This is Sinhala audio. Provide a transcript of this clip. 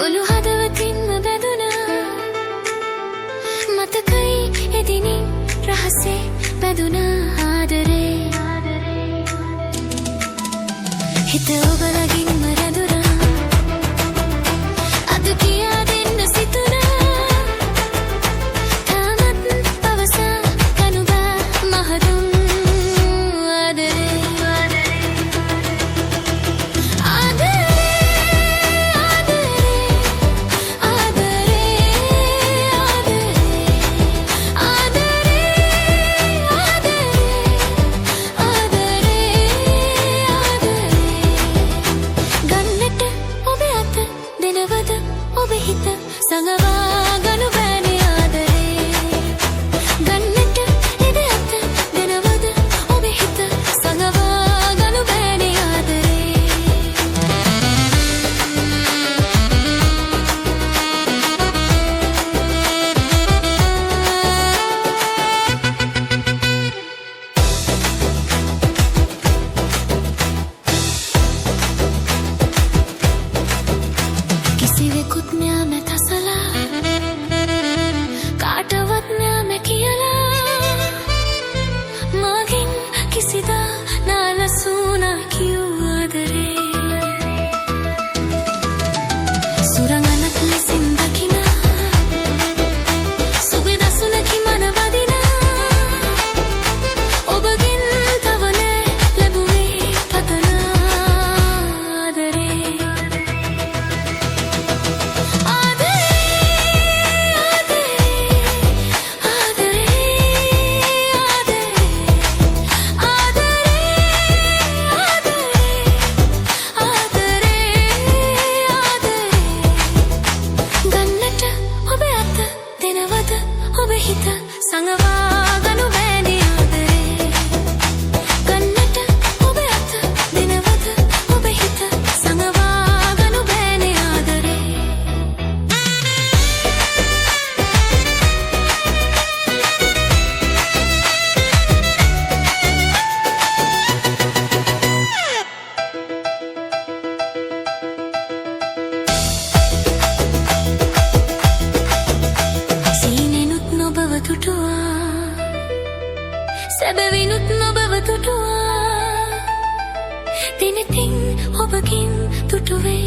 මුළු හදවතින්ම බැඳුනා මතකයි එදිනින් රහසේ බැඳුනා ආදරේ හිත ඔබලගින්ම රැඳුනා අද කියා දෙන්න සිතුනා තාමත් පවසා ගනු බෑ මහදුම් සංගවා ගනු බෑනේ ආදරේ ගන්නට ඉඩ ඇත දෙනවද ඔබේ හිත සංගවා ගනු බෑනේ ආදරේ කිසිවෙකුත් මෙයා මැත කාටවත් නෑ කියලා මගෙන් කිසිදා නාලසුනා කියූ ආදරේ සුරංගනක් ලෙසින් දකිනා සුබදසුනකි මන වදිනා ඔබගෙන් තව නෑ ලැබුවේ පතනා ආදරේ ඔබේ හිත සංගවා ගනු බෑනේ ආදරේ ගන්නට ඔබේ අත දෙනවද ඔබේ හිත සංගවා ගනු බෑනේ ආදරේ සැබවිනුත් නොබව තුටුවා දිනෙතින් ඔබකින් තුටුවේ